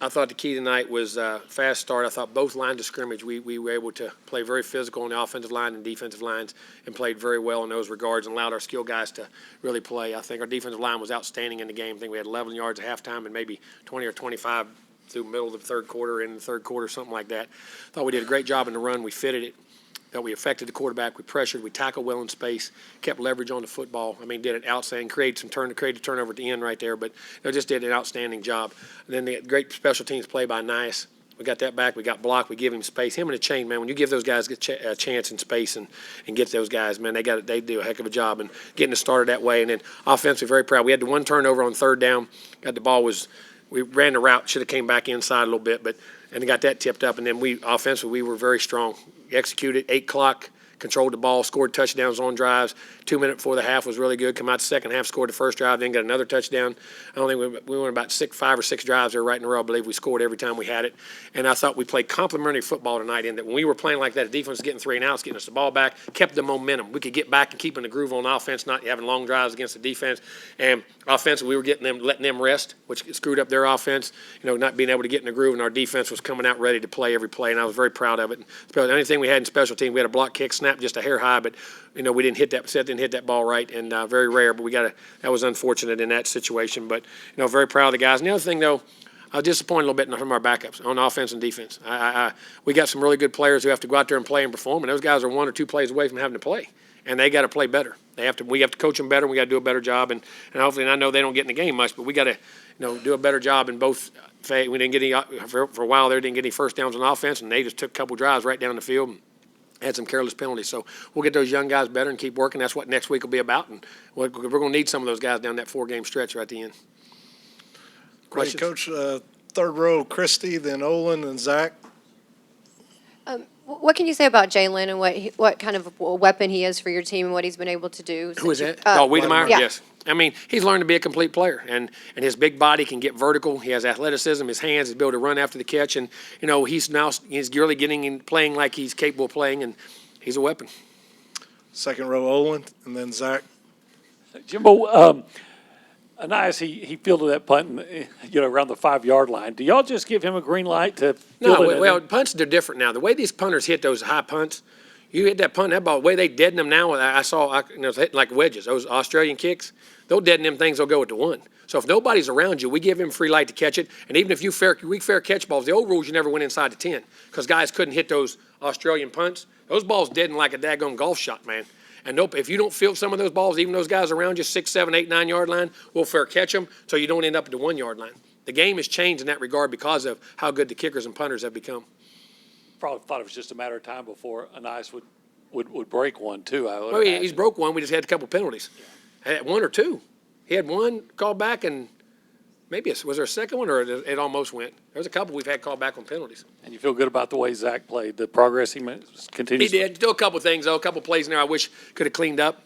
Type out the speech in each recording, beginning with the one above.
I thought the key tonight was fast start. I thought both lines of scrimmage, we were able to play very physical on the offensive line and defensive lines and played very well in those regards and allowed our skill guys to really play. I think our defensive line was outstanding in the game. I think we had 11 yards at halftime and maybe 20 or 25 through the middle of the third quarter, in the third quarter, something like that. Thought we did a great job in the run. We fitted it. That we affected the quarterback, we pressured, we tackled well in space, kept leverage on the football. I mean, did it outstanding, created a turnover at the end right there, but just did an outstanding job. And then the great special teams play by Nice. We got that back. We got blocked. We give him space. Him and the chain, man, when you give those guys a chance in space and get those guys, man, they do a heck of a job and getting it started that way. And then offensively, very proud. We had the one turnover on third down. Got the ball we ran the route, should have came back inside a little bit, and got that tipped up. And then offensively, we were very strong. Executed 8 o'clock, controlled the ball, scored touchdowns on drives. 2 minutes before the half was really good. Come out the second half, scored the first drive, then got another touchdown. I don't think we went about 5 or 6 drives there right in a row. I believe we scored every time we had it. And I thought we played complimentary football tonight in that when we were playing like that, the defense was getting 3 and outs, getting us the ball back, kept the momentum. We could get back and keeping the groove on offense, not having long drives against the defense. And offensively, we were letting them rest, which screwed up their offense, not being able to get in the groove, and our defense was coming out ready to play every play, and I was very proud of it. Anything we had in special team, we had a block kick, snap just a hair high, but we didn't hit that ball right, and very rare, but that was unfortunate in that situation, but very proud of the guys. And the other thing, though, I was disappointed a little bit from our backups on offense and defense. We got some really good players who have to go out there and play and perform, and those guys are 1 or 2 plays away from having to play, and they got to play better. We have to coach them better. We got to do a better job, and hopefully, and I know they don't get in the game much, but we got to do a better job in both. We didn't get any for a while there. Didn't get any first downs on offense, and they just took a couple drives right down the field. And had some careless penalties. So we'll get those young guys better and keep working. That's what next week will be about. And we're going to need some of those guys down that 4-game stretch right at the end. Questions? Coach, third row, Christie, then Olin, and Zach. What can you say about Jalen and what kind of a weapon he is for your team and what he's been able to do? Who is that? Wiedemeyer? Yeah. Yes. I mean, he's learned to be a complete player, and his big body can get vertical. He has athleticism. His hands, he's able to run after the catch, and he's really getting and playing like he's capable of playing, and he's a weapon. Second row, Olin, and then Zach. Jimbo, Nice, he fielded that punt, around the 5-yard line. Do y'all just give him a green light to field it? Well, punts are different now. The way these punters hit those high punts, you hit that punt, that ball, the way they deaden them now, I saw it's hitting like wedges. Those Australian kicks, they'll deaden them things, they'll go at the 1. So if nobody's around you, we give him free light to catch it. And even if we fair catch balls, the old rules, you never went inside the 10 because guys couldn't hit those Australian punts. Those balls deaden like a daggone golf shot, man. And if you don't field some of those balls, even those guys around you, 6, 7, 8, 9-yard line, we'll fair catch them so you don't end up at the 1-yard line. The game has changed in that regard because of how good the kickers and punters have become. Probably thought it was just a matter of time before Nice would break one, too. He's broke one. We just had a couple penalties. Had 1 or 2. He had 1 called back, and maybe was there a second one, or it almost went? There's a couple we've had called back on penalties. And you feel good about the way Zach played, the progress he continues? He did. Still a couple of things, though. A couple of plays in there I wish could have cleaned up.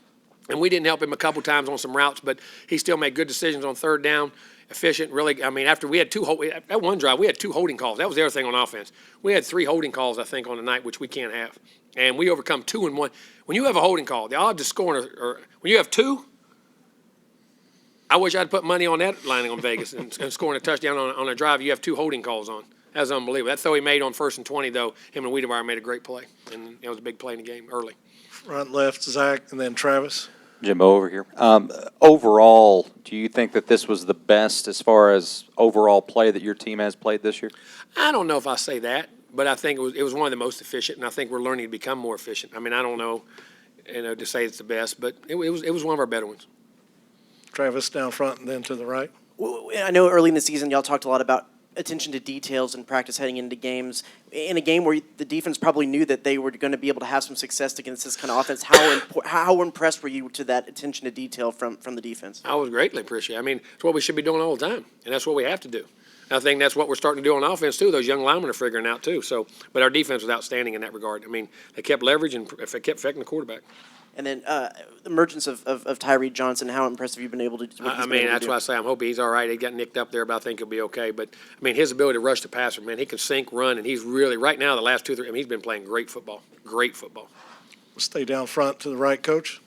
And we didn't help him a couple times on some routes, but he still made good decisions on third down, efficient. Really, I mean, after we had that one drive, we had 2 holding calls. That was the other thing on offense. We had 3 holding calls, I think, on the night, which we can't have. And we overcome 2 and 1. When you have a holding call, the odds of scoring when you have 2, I wish I'd put money on that lining on Vegas and scoring a touchdown on a drive you have 2 holding calls on. That's unbelievable. That throw he made on 1st and 20, though, him and Wiedemeyer made a great play. And it was a big play in the game early. Front left, Zach, and then Travis. Jimbo over here. Overall, do you think that this was the best as far as overall play that your team has played this year? I don't know if I say that, but I think it was one of the most efficient, and I think we're learning to become more efficient. I mean, I don't know, to say it's the best, but it was one of our better ones. Travis down front and then to the right. I know early in the season y'all talked a lot about attention to details in practice heading into games. In a game where the defense probably knew that they were going to be able to have some success against this kind of offense, how impressed were you to that attention to detail from the defense? I was greatly appreciative. I mean, it's what we should be doing all the time, and that's what we have to do. I think that's what we're starting to do on offense, too. Those young linemen are figuring out, too. But our defense was outstanding in that regard. I mean, they kept leverage and kept affecting the quarterback. And then the emergence of Tyree Johnson, how impressive you've been able to do. I mean, that's why I say I'm hoping he's all right. He got nicked up there, but I think he'll be okay. But, I mean, his ability to rush the passer, man, he can sink, run, and he's really, right now, the last 2 or 3, I mean, he's been playing great football. Great football. We'll stay down front to the right, Coach.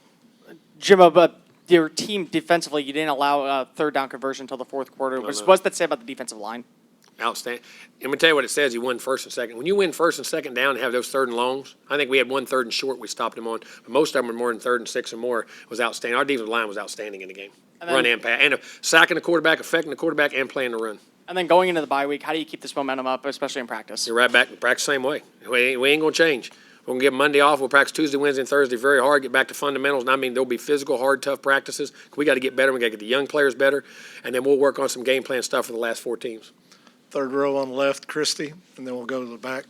Jimbo, but your team defensively, you didn't allow a third down conversion until the fourth quarter. What's that say about the defensive line? Outstanding. Let me tell you what it says. He won first and second. When you win first and second down and have those third and longs, I think we had one third and short we stopped them on. But most of them were more than third and six or more. It was outstanding. Our defensive line was outstanding in the game. Run and pass. And sacking the quarterback, affecting the quarterback, and playing the run. And then going into the bye week, how do you keep this momentum up, especially in practice? You're right back. Practice the same way. We ain't going to change. We're going to give Monday off. We'll practice Tuesday, Wednesday, and Thursday very hard, get back to fundamentals. And I mean, there'll be physical, hard, tough practices. We got to get better. We got to get the young players better. And then we'll work on some game plan stuff for the last 4 teams. Third row on the left, Christie, and then we'll go to the back.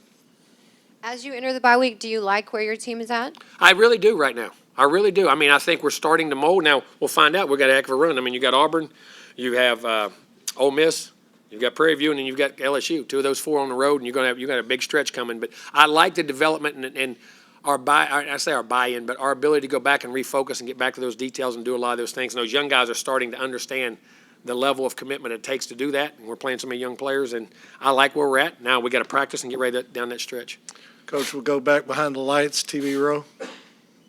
As you enter the bye week, do you like where your team is at? I really do right now. I really do. I mean, I think we're starting to mold. Now, we'll find out. We've got a heck of a run. I mean, you got Auburn, you have Ole Miss, you've got Prairie View, and then you've got LSU. 2 of those 4 on the road, and you got a big stretch coming. But I like the development and our buy-in, but our ability to go back and refocus and get back to those details and do a lot of those things. And those young guys are starting to understand the level of commitment it takes to do that. And we're playing so many young players, and I like where we're at. Now we got to practice and get ready down that stretch. Coach, we'll go back behind the lights, TV row.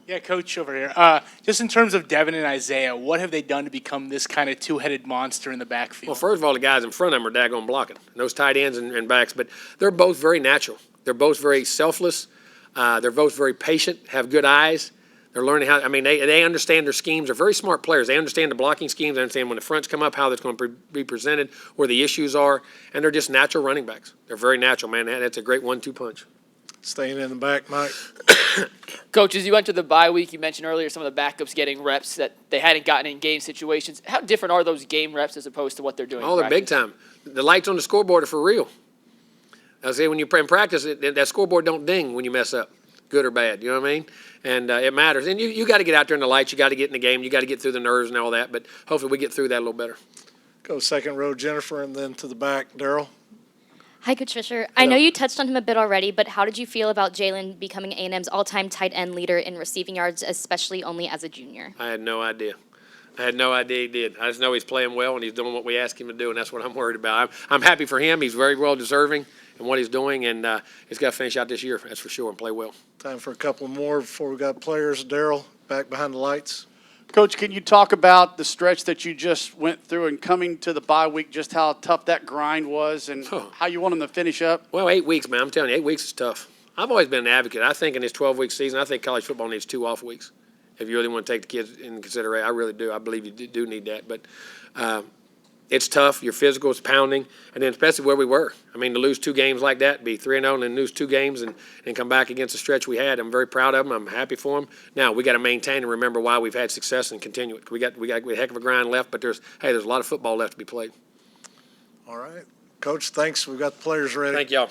Yeah, Coach, over here. Just in terms of Devin and Isaiah, what have they done to become this kind of two-headed monster in the backfield? Well, first of all, the guys in front of them are daggone blocking. And those tight ends and backs, but they're both very natural. They're both very selfless. They're both very patient, have good eyes. They're learning how, I mean, they understand their schemes. They're very smart players. They understand the blocking schemes. They understand when the fronts come up, how that's going to be presented, where the issues are. And they're just natural running backs. They're very natural, man. That's a great 1-2 punch. Staying in the back, Mike. Coach, as you went to the bye week, you mentioned earlier some of the backups getting reps that they hadn't gotten in game situations. How different are those game reps as opposed to what they're doing? Oh, they're big time. The lights on the scoreboard are for real. I say when you're in practice, that scoreboard don't ding when you mess up, good or bad. You know what I mean? And it matters. And you got to get out there in the lights. You got to get in the game. You got to get through the nerves and all that. But hopefully we get through that a little better. Go second row, Jennifer, and then to the back, Daryl. Hi, Coach Fisher. I know you touched on him a bit already, but how did you feel about Jalen becoming A&M's all-time tight end leader in receiving yards, especially only as a junior? I had no idea. I had no idea he did. I just know he's playing well and he's doing what we asked him to do, and that's what I'm worried about. I'm happy for him. He's very well deserving in what he's doing, and he's got to finish out this year, that's for sure, and play well. Time for a couple more before we got players. Daryl, back behind the lights. Coach, can you talk about the stretch that you just went through and coming to the bye week, just how tough that grind was and how you want them to finish up? Well, 8 weeks, man. I'm telling you, 8 weeks is tough. I've always been an advocate. I think in this 12-week season, I think college football needs 2 off weeks. If you really want to take the kids into consideration, I really do. I believe you do need that. But it's tough. Your physical is pounding, and then especially where we were. I mean, to lose 2 games like that, be 3-0 and then lose 2 games and come back against the stretch we had, I'm very proud of them. I'm happy for them. Now, we got to maintain and remember why we've had success and continue it. We got a heck of a grind left, but there's a lot of football left to be played. All right. Coach, thanks. We've got the players ready. Thank y'all.